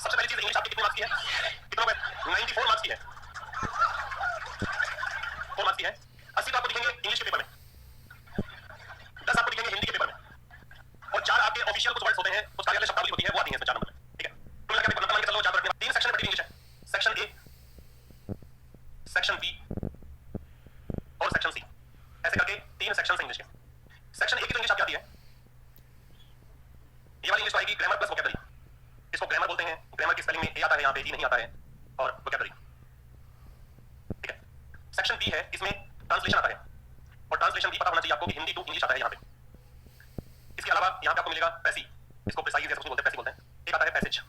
सबसे पहली चीज, इंग्लिश आपकी कितने मार्क्स की है? कितना हो गया? 94 मार्क्स की है, 4 मार्क्स की है। 80 तो आपको दिखेंगे इंग्लिश के पेपर में, 10 आपको दिखेंगे हिंदी के पेपर में, और 4 आपके ऑफिशियल कुछ वर्ड्स होते हैं, कुछ कार्यालय शब्दावली होती है, वो आती है इसमें 4 नंबर में, ठीक है। कुल मिलाकर पेपर मान के चलो 4 रखने वाले 3 सेक्शन पढ़ी इंग्लिश है, सेक्शन ए, सेक्शन बी और सेक्शन सी, ऐसे करके 3 सेक्शन इंग्लिश के। सेक्शन ए की तो इंग्लिश आपकी आती है, ये वाली इंग्लिश आएगी ग्रामर प्लस वोकैबुलरी, इसको ग्रामर बोलते हैं, ग्रामर की स्पेलिंग में ए आता है, यहाँ पे ई नहीं आता है, और वोकैबुलरी, ठीक है। सेक्शन बी है, इसमें ट्रांसलेशन आता है, और ट्रांसलेशन भी पता होना चाहिए आपको कि हिंदी टू इंग्लिश आता है यहाँ पे। इसके अलावा यहाँ पे आपको मिलेगा पैसी, इसको प्रिसाइज जैसे बोलते हैं, पैसी बोलते हैं, एक आता है पैसेज,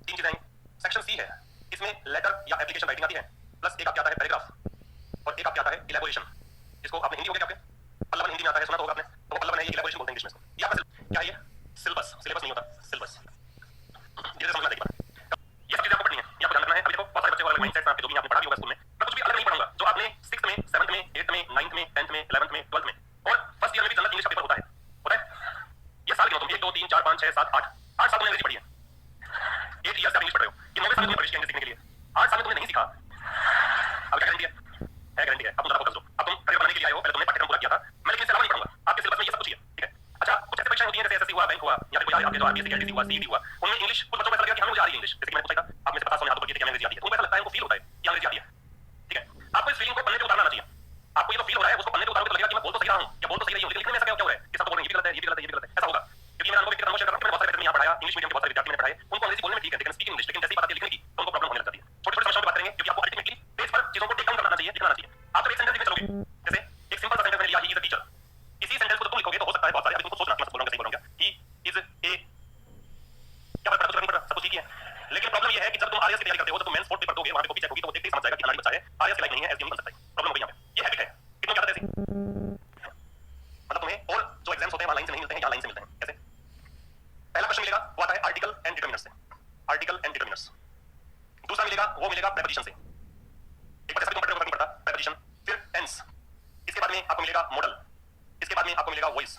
3 चीजें। सेक्शन सी है, इसमें लेटर या एप्लीकेशन राइटिंग आती है, प्लस एक आपके आता है पैराग्राफ, और एक आपके आता है इलैबोरेशन, जिसको आपने हिंदी हो गया आपके पल्लवन हिंदी में आता है, सुना तो होगा आपने, तो पल्लवन है, ये इलैबोरेशन बोलते हैं इंग्लिश में इसको। यहाँ पे क्या है, ये सिलेबस, सिलेबस नहीं होता, सिलेबस, धीरे समझ में आएगी बात। ये सब चीजें आपको पढ़नी है, ये आपको ध्यान रखना है। अभी देखो बहुत सारे बच्चे को अलग माइंडसेट आपके जो भी आपने पढ़ा भी होगा स्कूल में, मैं कुछ भी अलग नहीं पढ़ाऊंगा, जो आपने 6th में, 7th में, 8th में, 9th में, 10th में, 11th में, 12th में और फर्स्ट ईयर में भी जनरल इंग्लिश का पेपर होता है, ये साल क्यों तुम 1 2 3 4 5 6 7 8 8 साल तुमने अंग्रेजी पढ़ी है, 8 ईयर से आप इंग्लिश पढ़ रहे हो, ये 9वें साल में तुमने प्रवेश किया इंग्लिश सीखने के लिए, 8 साल में तुमने नहीं सीखा, अब क्या गारंटी है? गारंटी है। अब तुम फोकस करो, अब तुम करियर बनाने के लिए आए हो, पहले तुमने पाठ्यक्रम पूरा किया था, मैं लेकिन इससे अलावा नहीं पढ़ूंगा, आपके सिलेबस में ये सब कुछ ही है, ठीक है। अच्छा, कुछ ऐसी परीक्षाएं होती हैं जैसे एसएससी हुआ, बैंक हुआ, या फिर कोई आपके जो आरबीएससी कैटीसी हुआ, सीईटी हुआ, उनमें इंग्लिश कुछ बच्चों को ऐसा लगेगा कि हमें मुझे आ रही है इंग्लिश, जैसे कि मैंने पूछा था, आप में से 50 ने हाथ ऊपर किए थे कि अंग्रेजी आती है, तो उनको ऐसा लगता है, उनको फील होता है कि अंग्रेजी आती है, ठीक है। आपको इस फीलिंग को पन्ने पे उतारना चाहिए, आपको ये तो फील हो रहा है, उसको पन्ने पे उतारोगे तो लगेगा कि मैं बोल तो सही रहा हूं, या बोल तो सही रही हूं, लेकिन लिखने में ऐसा क्या हो रहा है कि सब तो बोल रहे हैं ये भी गलत है, ये भी गलत है, ये भी गलत है, ऐसा होगा। क्योंकि मेरा अनुभव व्यक्तिगत अनुभव शेयर कर रहा हूं, मैंने बहुत सारे विद्यार्थी यहां पढ़ाया, इंग्लिश मीडियम के बहुत सारे विद्यार्थी मैंने पढ़ाए, उनको अंग्रेजी बोलने में ठीक है, लेकिन स्पीकिंग इंग्लिश, लेकिन जैसे ही बात आती है लिखने की तो उनको प्रॉब्लम होने लग जाती है। छोटी-छोटी समस्याओं पे बात करेंगे, क्योंकि आपको अल्टीमेटली पेज पर चीजों को टेक डाउन करना चाहिए, लिखना चाहिए। आप जब एक सेंटेंस लिखने चलोगे, जैसे एक सिंपल सा सेंटेंस मैंने लिया, ही इज अ टीचर, इसी सेंटेंस को तुम लिखोगे तो हो सकता है बहुत सारे, अभी तुमको सोचना मैं बोल रहा हूं, सही बोल रहा हूं क्या, ही इज ए, क्या फर्क पड़ता है, कुछ नहीं पड़ता, सब कुछ ठीक ही है। लेकिन प्रॉब्लम ये है कि जब तुम आरएस की तैयारी करते हो तो तुम मेंस बोर्ड पेपर दोगे, वहां पे कॉपी चेक होगी तो वो देखते ही समझ जाएगा कि अनाड़ी बच्चा है, आरएस के लायक नहीं है, एसडीएम नहीं बन सकता है, प्रॉब्लम हो गई यहां पे। ये हैबिट है, कितनों क्या आदत है ऐसी, मतलब तुम्हें और जो एग्जाम्स होते हैं वहां लाइन से नहीं मिलते हैं, यहां लाइन से मिलते हैं। कैसे? पहला क्वेश्चन मिलेगा वो आता है आर्टिकल एंड डिटरमिनर्स से, आर्टिकल एंड डिटरमिनर्स। दूसरा मिलेगा वो मिलेगा प्रीपोजिशन से, एक बार जैसा तुम पढ़ रहे हो पढ़ता प्रीपोजिशन, फिर टेंस, इसके बाद में आपको मिलेगा मॉडल, इसके बाद में आपको मिलेगा वॉइस,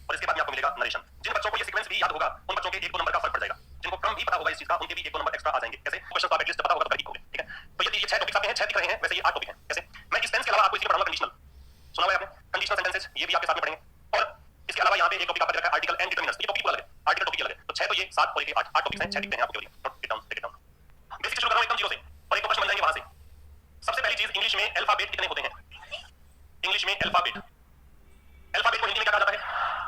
और इसके बाद में आपको मिलेगा नरेशन। जिन बच्चों को ये सीक्वेंस भी याद होगा उन बच्चों के 1-2 नंबर का फर्क पड़ जाएगा, जिनको क्रम भी पता होगा इस चीज का उनके भी 1-2 नंबर एक्स्ट्रा आ जाएंगे। कैसे? क्वेश्चन आप एटलीस्ट पता होगा तो ठीक होगा, ठीक है। तो ये 6 टॉपिक्स आपके हैं, 6 दिख रहे हैं, वैसे ये 8 टॉपिक हैं। कैसे? मैं इस टेंस के अलावा आपको इसी पढ़ाऊंगा कंडीशनल, सुना हुआ है आपने कंडीशनल सेंटेंसेस, ये भी आपके साथ में पढ़ेंगे, और इसके अलावा यहाँ पे एक टॉपिक आपका रखा है आर्टिकल एंड डिटरमिनर्स, ये टॉपिक अलग है, आर्टिकल टॉपिक अलग है। तो 6 तो ये 7 और ये 8 टॉपिक्स हैं, 6 दिखते हैं आपको केवल, note it down, take it down. Basic शुरू कर रहा हूं एकदम जीरो से, और एक क्वेश्चन बन जाएंगे वहां से। सबसे पहली चीज, इंग्लिश में अल्फाबेट कितने होते हैं? इंग्लिश में अल्फाबेट, अल्फाबेट को हिंदी में क्या कहा जाता है?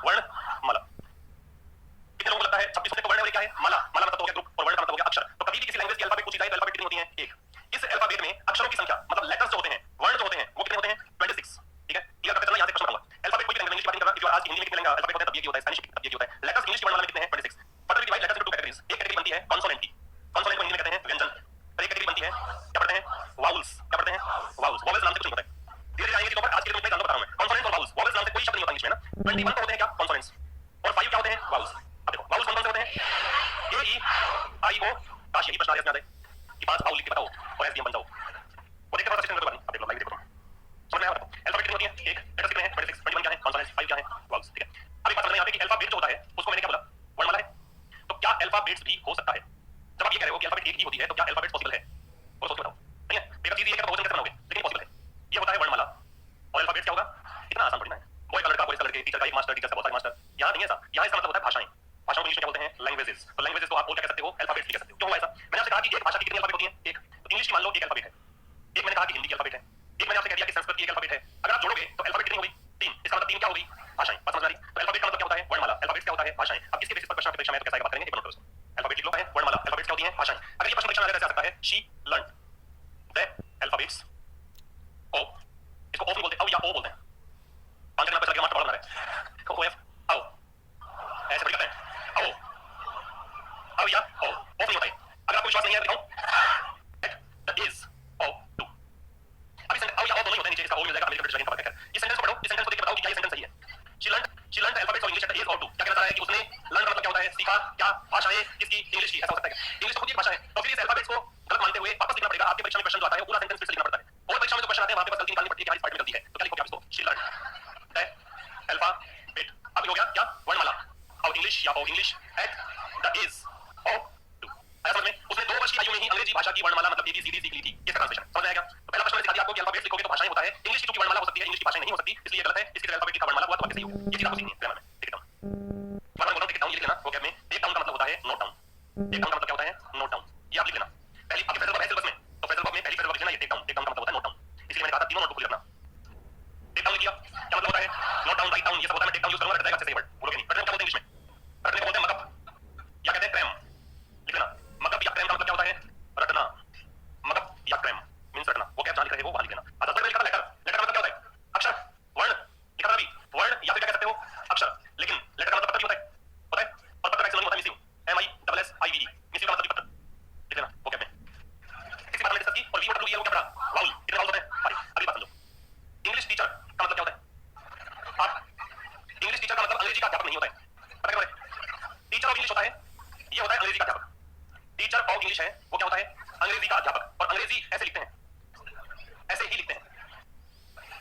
वर्णमाला। कितने लोगों को लगता है 26 होते तो वर्ण क्या है? माला, माला मतलब तो हो गया ग्रुप, और वर्ण का मतलब हो गया अक्षर। तो कभी भी किसी लैंग्वेज की अल्फाबेट पूछी जाए तो अल्फाबेट कितनी होती है? 1। इस अल्फाबेट में अक्षरों की संख्या मतलब लेटर्स जो होते हैं, वर्ण जो होते हैं, वो कितने होते हैं? 26, ठीक है। क्लियर करते चलना, यहां से क्वेश्चन बनाऊंगा। अल्फाबेट कोई भी लैंग्वेज की बात नहीं कर रहा, क्योंकि आज हिंदी में कितने अल्फाबेट होते हैं तब ये होता है, स्पेनिश तब ये होता है, लेटर्स इंग्लिश की वर्णमाला में कितने हैं? 26। Further divide letters into 2 categories, एक कैटेगरी बनती है कॉन्सोनेंट की, कॉन्सोनेंट को हिंदी में कहते हैं व्यंजन, और एक कैटेगरी बनती है क्या पढ़ते हैं? वाउल्स, क्या पढ़ते हैं? वाउल्स, वाउल्स नाम से कुछ नहीं होता है, धीरे आएंगे चीजों पर, आज के दिन में जान लो बता रहा हूं मैं। कॉन्सोनेंट और वाउल्स, वाउल्स नाम से कोई शब्द नहीं होता इंग्लिश में ना। 21 तो होते हैं क्या? कॉन्सोनेंट्स, और 5 क्या होते हैं? वाउल्स। अब देखो वाउल्स कौन कौन से होते हैं? ए ई आई ओ, काश यही प्रश्न आ जाए कि 5 वाउल लिख के बताओ और एसडीएम बन जाओ। वो देखते हैं सिस्टम अब देख लो, लाइव देखो, समझ में आया? अल्फाबेट कितनी होती है? एक, लेटर्स कितने हैं? 26, 21 क्या है? कॉन्सोनेंट्स, 5 क्या है? वाउल्स, ठीक है। अब एक बात समझ में यहाँ पे कि अल्फाबेट जो होता है उसको मैंने क्या बोला? वर्णमाला है। तो क्या अल्फाबेट्स भी हो सकता है? जब आप ये कह रहे हो कि अल्फाबेट एक ही होती है तो क्या अल्फाबेट्स पॉसिबल है? वो सोच के बताओ। नहीं है, बेटा चीज ये है कि भोजन कैसे बनाओगे, लेकिन पॉसिबल है। ये होता है वर्णमाला, और अल्फाबेट्स क्या होगा? इतना आसान थोड़ी ना है। बॉय का लड़का, बॉयज का लड़के, टीचर का एक मास्टर, टीचर का बहुत सारे मास्टर, यहाँ नहीं है ऐसा। यहाँ इसका मतलब होता है भाषाएं, भाषाओं को इंग्लिश में क्या बोलते हैं? लैंग्वेजेस। तो लैंग्वेजेस को आप बोल क्या कह सकते हो? अल्फाबेट्स भी कह सकते हो। क्यों हुआ ऐसा? मैंने आपसे कहा कि एक भाषा की कितनी अल्फाबेट होती है? एक। तो इंग्लिश की मान लो एक अल्फाबेट है, एक मैंने कहा कि हिंदी की अल्फाबेट है, एक मैंने आपसे कह दिया कि संस्कृत की एक अल्फाबेट है। अगर आप जोड़ोगे तो अल्फाबेट कितनी होगी? 3। इसका मतलब 3 क्या होगी? भाषाएं। बात समझ आ रही? तो अल्फाबेट का मतलब क्या होता है? वर्णमाला। अल्फाबेट क्या होता है? भाषाएं। अब इसके बेसिस पर प्रश्न की परीक्षा में तो कैसा बात करेंगे, एक नोट करो इसको। अल्फाबेट लिख लो है वर्णमाला, अल्फाबेट्स क्या होती हैं? भाषाएं। अगर ये प्रश्न परीक्षा में आ सकता है, शी लर्न द अल्फाबेट्स ओ, इसको ओ बोलते हैं, औ या ओ बोलते हैं। 5 नंबर चल गया, मास्टर बड़ा बना रहा है। ओ एफ औ, ऐसे पढ़ करते हैं औ, औ या ओ, ओ नहीं होता है। अगर आपको विश्वास नहीं है दिखाऊं, दैट इज ओ टू। अब इस औ या ओ दोनों होते हैं, नीचे इसका ओ मिल जाएगा, अमेरिकन ब्रिटिश लगेगा पता है। इस सेंटेंस को पढ़ो, इस सेंटेंस को देख के बताओ कि क्या ये सेंटेंस सही है। She learn the alphabets of English at the age of 2। क्या कहना चाह रहा है कि उसने लर्न का मतलब क्या होता है? सीखा। क्या? भाषाएं किसकी? इंग्लिश की। ऐसा हो सकता है क्या? इंग्लिश तो खुद ही भाषा है, तो फिर इस अल्फाबेट्स को गलत मानते हुए वापस लिखना पड़ेगा। आपके परीक्षा में क्वेश्चन जो आता है वो पूरा सेंटेंस फिर से लिखना पड़ता है, और परीक्षा में जो क्वेश्चन आते हैं वहां पे बस गलती निकालनी पड़ती है कि इस पार्ट में गलती है, तो क्या लिखोगे आप इसको? She learn the alphabet. अब हो गया क्या? वर्णमाला, और इंग्लिश या ओ English at the age of 2। अंग्रेजी भाषा की वर्णमाला मतलब ABCD सीख ली थी, ये ट्रांसलेशन समझ आएगा। तो पहला प्रश्न मैंने सिखा दिया आपको कि अल्फाबेट्स लिखोगे तो भाषाएं होता है, इंग्लिश की वर्णमाला हो सकती है, इंग्लिश की भाषाएं नहीं हो सकती, इसलिए गलत है। इसकी जगह अल्फाबेट का वर्णमाला हुआ तो वाक्य सही होगा। ये चीज आपको सीखनी है ग्रामर में। टिक डाउन वर्णमाला बोलता हूं, टिक डाउन ये लिख लेना वोकैब में। टेक डाउन का मतलब होता है नोट डाउन। टेक डाउन का मतलब क्या होता है? Note down. ये आप लिख लेना। पहली आपके फेडरल वर्ब है सिलेबस में, तो फेडरल वर्ब में पहली फेडरल वर्ब लिखना ये टेक डाउन। टेक डाउन का मतलब होता है नोट डाउन, इसलिए मैंने कहा था तीनों नोटबुक लिख लेना। टेक डाउन किया क्या मतलब होता है? नोट डाउन, राइट डाउन, ये सब होता है। मैं टेक डाउन यूज करूंगा, रट जाएगा अच्छे से वर्ड बोलोगे नहीं। रटने को क्या बोलते हैं इंग्लिश में? रटने को बोलते हैं मगअप या कहते हैं क्रैम। लिख लेना मगअप या क्रैम का मतलब क्या होता है? रटना। मगअप या क्रैम मींस रटना। वो क्या जहां लिख रहे हो वहां लिख लेना। अच्छा वर्ड में लिखा लेटर। लेटर का मतलब क्या होता है? अक्षर, वर्ण। लिखा था अभी वर्ण या फिर क्या कह सकते हो? अक्षर। लेकिन लेटर का मतलब पत्र भी होता है, होता है। और पत्र का सिनोनिम होता है मिसिव, MISSIVE। मिसिव का मतलब भी पत्र। लिख लेना वोकैब में। इसी बात में डिस्कस की। और वी डब्ल्यू ये क्या पढ़ा? वाउल। कितने वाउल होते हैं? 5। अभी बात समझो। इंग्लिश टीचर का मतलब क्या होता है? आप इंग्लिश टीचर का मतलब अंग्रेजी का अध्यापक नहीं होता है। पता क्या है? टीचर ऑफ इंग्लिश होता है, ये होता है अंग्रेजी का अध्यापक। टीचर ऑफ इंग्लिश है वो क्या होता है? अंग्रेजी का अध्यापक। और अंग्रेजी ऐसे लिखते हैं, ऐसे ही लिखते हैं।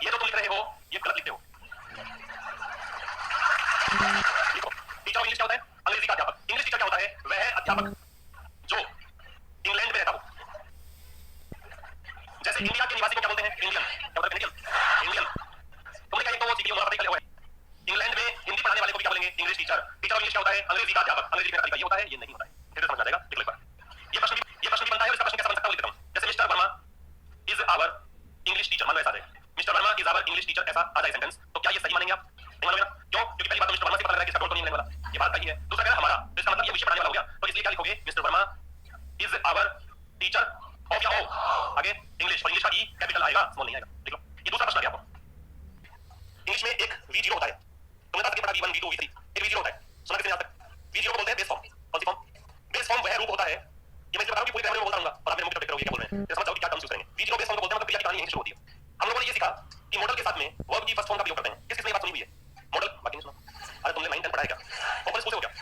ये जो तुम लिख रहे हो ये गलत लिखते हो। लिखो टीचर ऑफ इंग्लिश क्या होता है? अंग्रेजी का अध्यापक। इंग्लिश टीचर क्या होता है? वह है अध्यापक जो इंग्लैंड में रहता हो। जैसे इंडिया के निवासी को क्या बोलते हैं? इंडियन। क्या बोलते हैं? इंडियन। इंडियन तुमने क्या लिखा? वो सीख लियो, नॉर्मल लिखा हुआ है। इंग्लैंड में हिंदी पढ़ाने वाले को भी क्या बोलेंगे? English teacher. Teacher of English क्या होता है? अंग्रेजी का अध्यापक। अंग्रेजी का तरीका ये होता है, ये नहीं होता है। फिर समझ आ जाएगा। लिख लो एक बार। ये प्रश्न भी बनता है और इसका प्रश्न कैसा बन सकता है वो लिख देता हूं। जैसे mister Verma is our English teacher, मान लो ऐसा है। Mister Verma is our English teacher, ऐसा आ जाए सेंटेंस, तो क्या ये सही मानेंगे आप? नहीं मानोगे ना? क्यों? क्योंकि पहली बात तो मिस्टर वर्मा से पता लग रहा है कि इसका कौन नहीं मिलने वाला, ये बात सही है। दूसरा कह रहा हमारा, तो इसका मतलब ये विषय पढ़ाने वाला हो गया। तो इसलिए क्या लिखोगे? Mister Verma is our teacher of या ऑफ आगे इंग्लिश, और इंग्लिश का ई कैपिटल आएगा, स्मॉल नहीं आएगा। देख लो ये दूसरा प्रश्न आ गया आपको। इंग्लिश में एक V0 होता है। तुमने कहा पढ़ा V1 V2 V3, एक V0 होता है। सुना किसने आज तक? V0 को बोलते हैं बेस फॉर्म। कौन सी फॉर्म? बेस फॉर्म वह रूप होता है, ये मैं इसलिए बता रहा हूं कि पूरी ग्रामर में बोलता रहूंगा और आप मेरे मुंह पे देखते रहोगे क्या बोल रहे हैं। समझ जाओ कि क्या टर्म्स यूज करेंगे। V0 बेस फॉर्म को बोलते हैं, मतलब क्रिया की कहानी यहीं से शुरू होती है। हम लोगों ने ये सीखा कि मॉडल के साथ में वर्ब की फर्स्ट फॉर्म का प्रयोग करते हैं। किस किसने ये बात सुनी हुई है? मॉडल बाकी नहीं सुना? अरे तुमने 9 10 पढ़ा है क्या? ओपन स्कूल से हो क्या?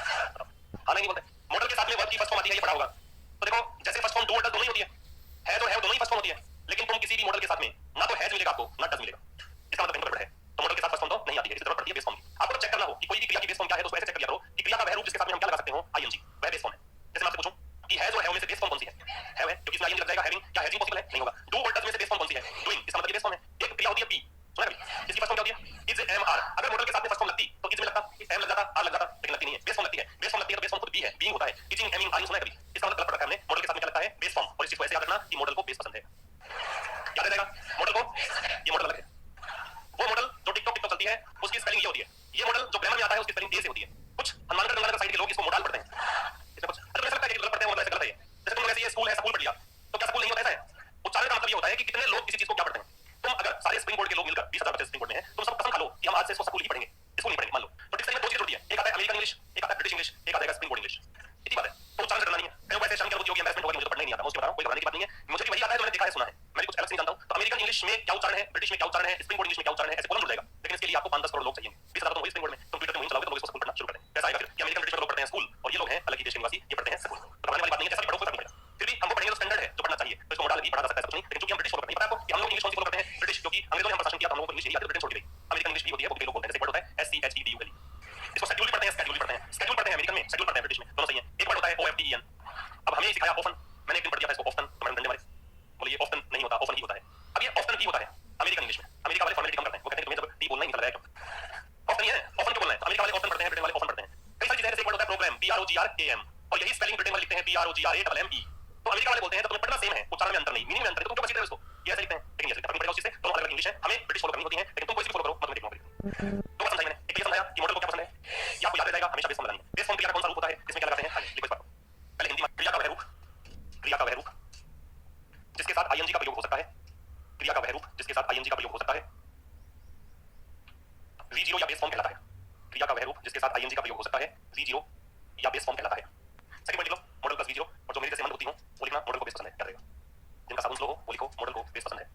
हां नहीं बोलते। मॉडल के साथ में वर्ब की फर्स्ट फॉर्म आती है, ये पढ़ा होगा। तो देखो जैसे फर्स्ट फॉर्म डू और डज दोनों ही होती है तो है दोनों ही फर्स्ट फॉर्म होती है। लेकिन तुम किसी भी मॉडल के साथ में ना तो हैज मिलेगा आपको ना डज मिलेगा, इसका मतलब गड़बड़ है। तो मॉडल के साथ फर्स्ट फॉर्म तो नहीं आती है, इसकी जरूरत पड़ती है बेस फॉर्म की। आपको चेक करना हो कि कोई भी क्रिया की बेस फॉर्म क्या है तो उसको ऐसे चेक कर लिया करो कि क्रिया का वह रूप जिसके साथ में हम क्या लगा सकते हो? ING, वह बेस फॉर्म है। जैसे मैं आपसे पूछूं कि हैज और हैव में से बेस फॉर्म कौन सी है? हैव है क्योंकि इसमें ING लग जाएगा। हैविंग, क्या हैविंग पॉसिबल है? नहीं होगा। डू और डज में से बेस फॉर्म कौन सी है? डूइंग, इसका मतलब ये बेस फॉर्म है। एक क्रिया होती है बी, सुना कभी? इसकी फर्स्ट फॉर्म क्या होती है? Is M R. अगर मॉडल के साथ में फर्स्ट फॉर्म लगती तो इज में लगता, एम लग जाता, आर लग जाता, लेकिन लगती नहीं है। बेस फॉर्म लगती है। बेस फॉर्म लगती है तो बेस फॉर्म खुद बी है, बीइंग होता है। टीचिंग, एमिंग, आरिंग सुना है कभी? इसका मतलब गलत पढ़ा है हमने। मॉडल के साथ में क्या लगता है? Base form. और इस चीज को ऐसे याद रखना कि मॉडल को बेस पसंद है। याद रहेगा मॉडल को? ये मॉडल अलग है। वो मॉडल जो टिकटॉक टिकटॉक चलती है उसकी स्पेलिंग ये होती है। ये मॉडल जो ग्रामर में आता है उसकी स्पेलिंग ए से होती है। कुछ हनुमानगढ़ साइड के लोग इसको मोडाल पढ़ते हैं। इसमें कुछ अरे ऐसा लगता है कि गलत पढ़ते हैं, मतलब ऐसे गलत है। जैसे तुम ऐसे ये स्कूल है, स्कूल पढ़ लिया तो क्या स्कूल नहीं होता? ऐसा है। उच्चारण का मतलब ये होता है कि कितने लोग किसी चीज को क्या पढ़ते हैं। तुम अगर सारे स्प्रिंग बोर्ड के लोग मिलकर 20,000 बच्चे स्प्रिंग बोर्ड में हैं, तुम सब कसम खा लो कि हम आज से इसको स्कूल ही पढ़ेंगे, स्कूल नहीं पढ़ेंगे, मान लो। तो डिक्शनरी में दो चीजें होती है, एक आता है अमेरिकन इंग्लिश, एक आता है ब्रिटिश इंग्लिश, एक आता है स्प्रिंग बोर्ड इंग्लिश। इतनी बात है। तो उच्चारण करना नहीं है। कहीं वैसे शर्म की होगी, एम्बैरेसमेंट होगी, मुझे तो पढ़ना ही नहीं आता। मैं उसको बता रहा हूं, कोई घबराने की बात नहीं है। मुझे भी वही आता है जो मैंने देखा है, सुना है। मैं कुछ अलग से नहीं जानता हूं। तो अमेरिकन इंग्लिश में क्या उच्चारण है, ब्रिटिश में क्या उच्चारण है, स्प्रिंग बोर्ड इंग्लिश में क्या उच्चारण है, ऐसे कॉलम जुड़ जाएगा। लेकिन इसके लिए आपको 5-10 करोड़ लोग चाहिए। 20,000 तो वही स्प्रिंग बोर्ड में कंप्यूटर में मुहिम चलाओगे तो लोग इसको स्कूल पढ़ना शुरू कर दें। कैसा आएगा फिर कि अमेरिकन ब्रिटिश में लोग पढ़ते हैं स्कूल और ये लोग हैं अलग ही देश के निवासी, ये पढ़ते हैं स्कूल। तो घबराने वाली बात नहीं है, जैसा भी पढ़ो कोई फर्क नहीं पड़ेगा। फिर भी हमको पढ़ेंगे तो स्टैंडर्ड है जो पढ़ना चाहिए, तो इसको मॉडल भी पढ़ा जा सकता है, कुछ नहीं। लेकिन क्योंकि हम ब्रिटिश फॉलो करते हैं, पता है आपको कि हम लोग इंग्लिश कौन सी फॉलो करते हैं? ब्रिटिश, क्योंकि अंग्रेजों ने हम शासन किया तो हम लोगों को इंग्लिश नहीं आती, ब्रिटेन छोड़ दी गई। अमेरिकन इंग्लिश भी होती है, वो भी लोग बोलते हैं। जैसे वर्ड होता है SCHEDULE, इसको शेड्यूल भी पढ़ते हैं, शेड्यूल भी पढ़ते हैं। शेड्यूल पढ़ते हैं अमेरिकन में, शेड्यूल पढ़ते हैं ब्रिटिश में, दोनों सही है। एक वर्ड होता है OFTEN। अब हमें सिखाया ऑफन, मैंने एक दिन पढ़ दिया था इसको ऑफ्टन, तो मैंने डंडे मारे, बोले ये ऑफ्टन नहीं होता, ऑफन ही होता है। अब ये ऑफ्टन ही होता है अमेरिकन इंग्लिश में। अमेरिका वाले फॉर्मेलिटी कम करते हैं, वो कहते हैं कि तुम्हें जब टी बोलना ही निकल रहा है क्यों? ऑफ्टन ही है, ऑफन क्यों बोलना है? अमेरिका वाले ऑफ्टन पढ़ते हैं, ब्रिटेन वाले ऑफन पढ़ते हैं। कई सारी चीजें, जैसे एक वर्ड होता है प्रोग्राम, PROGRAM, और यही स्पेलिंग ब्रिटेन वाले लिखते हैं PROGRAMME। तो अमेरिका वाले बोलते हैं तो तुम्हें पढ़ना सेम है, उच्चारण में अंतर नहीं, मीनिंग में अंतर है, तो तुम क्यों बचते हो इसको? ये ऐसे लिखते हैं, लेकिन ये ऐसे फर्क पड़ेगा उस चीज से। दोनों अलग अलग इंग्लिश है, हमें ब्रिटिश फॉलो करनी होती है, लेकिन तुम कोई भी फॉलो करो, मत में देखो। तो बात समझाई मैंने। एक ये समझाया कि मॉडल को क्या पसंद है, ये आपको याद रहेगा, हमेशा बेस फॉर्म लगानी है। बेस फॉर्म क्रिया का कौन सा रूप होता है, इसमें क्या लगाते हैं? आइए लिखो इस बात को। पहले हिंदी में क्रिया का वह रूप, क्रिया का वह रूप जिसके साथ ING का प्रयोग हो सकता है, क्रिया का वह रूप जिसके साथ ING का प्रयोग हो सकता है, V0 या बेस फॉर्म कहलाता है। क्रिया का वह रूप जिसके साथ ING का प्रयोग हो सकता है, V0 या बेस फॉर्म कहलाता है। सेकंड पॉइंट लिख लो, मॉडल प्लस V0, और जो मेरे जैसे मन होती हो वो लिखना, मॉडल को बेस पसंद है, क्या रहेगा? जिनका साबुन स्लो हो वो लिखो, मॉडल को बेस पसंद है।